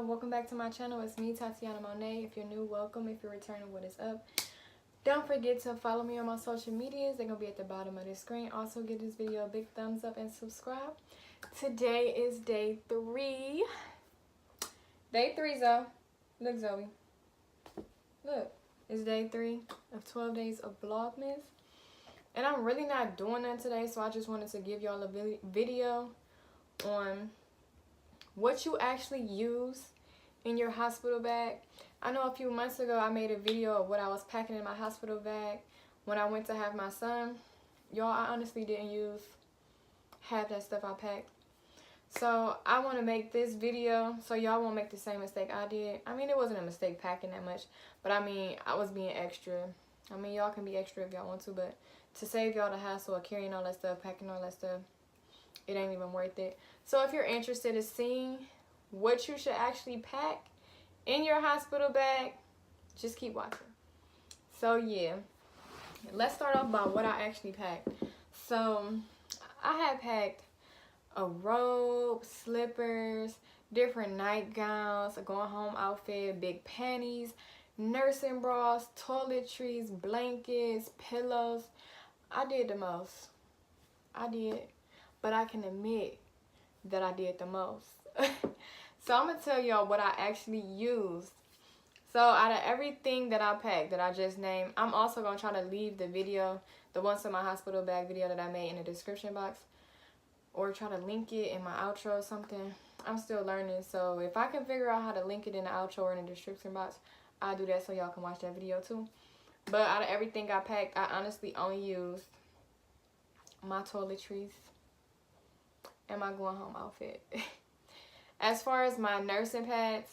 welcome back to my channel. It's me, Tatiana Monet. If you're new, welcome. If you're returning, what is up? Don't forget to follow me on my social medias. They're gonna be at the bottom of the screen. Also give this video a big thumbs up and subscribe. Today is day 3. Day 3, Zoe. Look, Zoe. Look, it's day 3 of 12 days of Vlogmas. And I'm really not doing that today, so I just wanted to give y'all a video on what you actually use in your hospital bag. I know a few months ago I made a video of what I was packing in my hospital bag when I went to have my son. Y'all, I honestly didn't use half that stuff I packed. So I want to make this video so y'all won't make the same mistake I did. I mean, it wasn't a mistake packing that much, but I mean, I was being extra. I mean, y'all can be extra if y'all want to, but to save y'all the hassle of carrying all that stuff, packing all that stuff, it ain't even worth it. So if you're interested in seeing what you should actually pack in your hospital bag, just keep watching. So yeah, let's start off by what I actually packed. So I had packed a robe, slippers, different nightgowns, a going home outfit, big panties, nursing bras, toiletries, blankets, pillows. I did the most. I did. But I can admit that I did the most. So I'm going to tell y'all what I actually used. So out of everything that I packed that I just named, I'm also going to try to leave the video, the Once in My Hospital Bag video that I made in the description box. Or try to link it in my outro or something. I'm still learning. So if I can figure out how to link it in the outro or in the description box, I'll do that so y'all can watch that video too. But out of everything I packed, I honestly only used my toiletries and my going home outfit. As far as my nursing pads,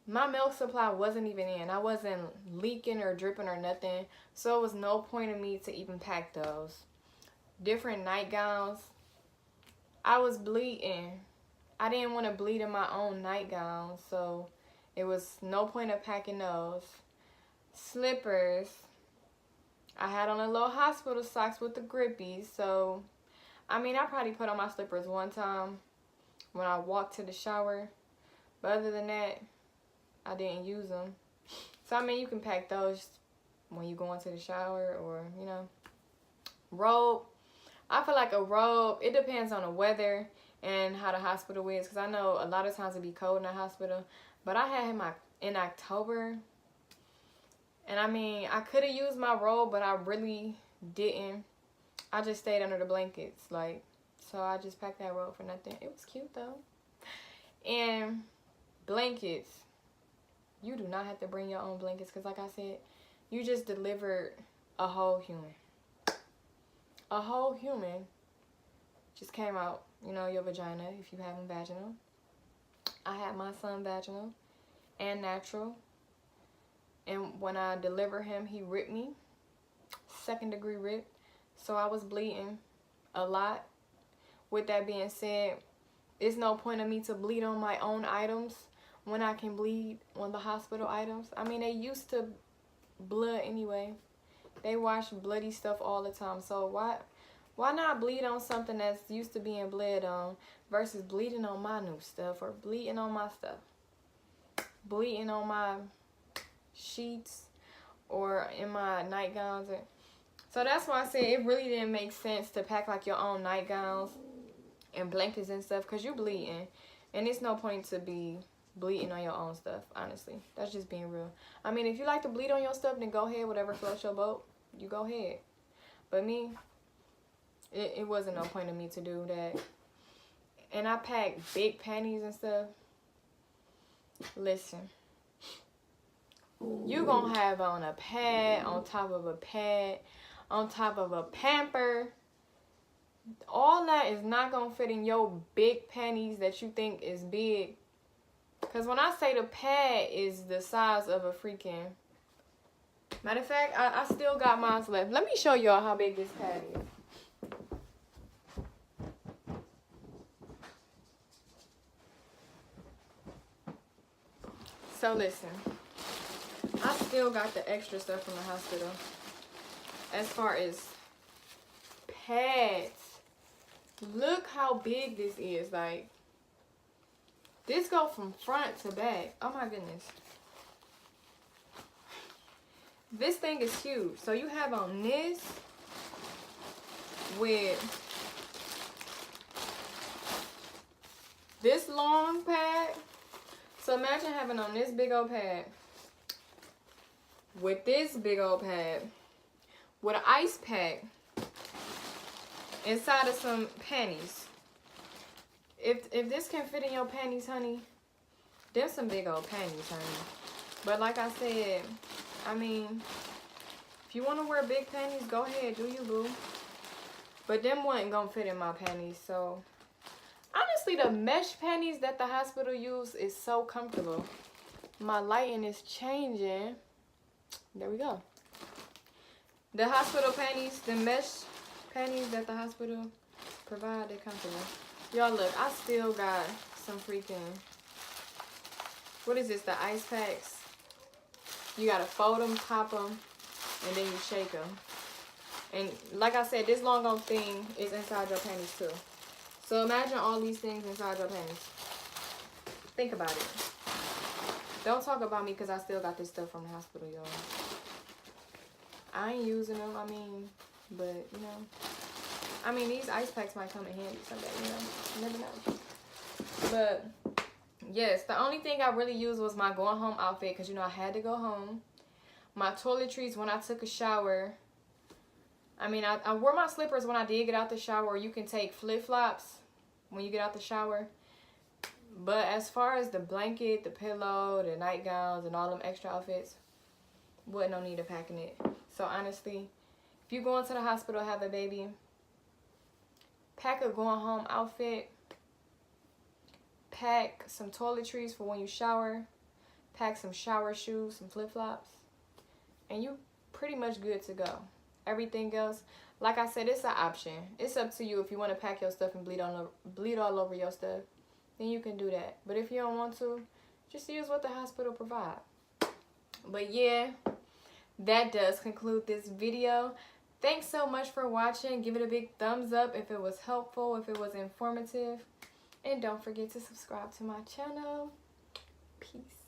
my milk supply wasn't even in. I wasn't leaking or dripping or nothing. So it was no point in me to even pack those. Different nightgowns. I was bleeding. I didn't want to bleed in my own nightgown. So it was no point of packing those. Slippers. I had on a little hospital socks with the grippies. So I mean, I probably put on my slippers one time when I walked to the shower. But other than that, I didn't use them. So, I mean, you can pack those when you go into the shower or, you know. Robe. I feel like a robe, it depends on the weather and how the hospital is. Because I know a lot of times it be cold in the hospital. But I had him in October. And, I mean, I could have used my robe, but I really didn't. I just stayed under the blankets, like, so I just packed that robe for nothing. It was cute, though. And blankets. You do not have to bring your own blankets, because like I said, you just delivered a whole human. A whole human just came out, you know, your vagina, if you have them vaginal. I had my son vaginal and natural. And when I delivered him, he ripped me. 2nd-degree rip. So I was bleeding a lot. With that being said, there's no point of me to bleed on my own items when I can bleed on the hospital items. I mean, they used to blood anyway. They wash bloody stuff all the time. So why not bleed on something that's used to being bled on versus bleeding on my new stuff or bleeding on my stuff? Bleeding on my sheets or in my nightgowns. So that's why I said it really didn't make sense to pack like your own nightgowns and blankets and stuff, because you bleeding. And it's no point to be bleeding on your own stuff, honestly. That's just being real. I mean, if you like to bleed on your stuff, then go ahead. Whatever floats your boat, you go ahead. But me, it wasn't no point of me to do that. And I packed big panties and stuff. Listen. You gonna have on a pad on top of a pad on top of a pamper. All that is not gonna fit in your big panties that you think is big. Because when I say the pad is the size of a freaking... Matter of fact, I still got mine left. Let me show y'all how big this pad is. So listen. I still got the extra stuff from the hospital. As far as pads. Look how big this is. Like, This go from front to back. Oh my goodness. This thing is huge. So you have on this with this long pad. So imagine having on this big old pad with this big old pad with an ice pack inside of some panties. If this can fit in your panties, honey, them some big old panties, honey. But like I said, I mean, if you want to wear big panties, go ahead, do you, boo. But them wasn't gonna fit in my panties. So honestly, the mesh panties that the hospital use is so comfortable. My lighting is changing. There we go. The hospital panties, the mesh panties that the hospital provide, they're comfortable. Y'all look, I still got some freaking, what is this, the ice packs? You gotta fold them, pop them, and then you shake them. And like I said, this long old thing is inside your panties too. So imagine all these things inside your panties. Think about it. Don't talk about me because I still got this stuff from the hospital, y'all. I ain't using them, I mean, but, you know. I mean, these ice packs might come in handy someday, you know. You never know. But, yes, the only thing I really used was my going home outfit because, you know, I had to go home. My toiletries when I took a shower. I mean, I wore my slippers when I did get out the shower. You can take flip-flops when you get out the shower. But as far as the blanket, the pillow, the nightgowns, and all them extra outfits, wasn't no need of packing it. So, honestly, if you go into the hospital, have a baby, pack a going home outfit, pack some toiletries for when you shower, pack some shower shoes, some flip-flops, and you pretty much good to go. Everything else, like I said, it's an option. It's up to you. If you want to pack your stuff and bleed all over your stuff, then you can do that. But if you don't want to, just use what the hospital provide. But yeah, that does conclude this video. Thanks so much for watching. Give it a big thumbs up if it was helpful, if it was informative. And don't forget to subscribe to my channel. Peace.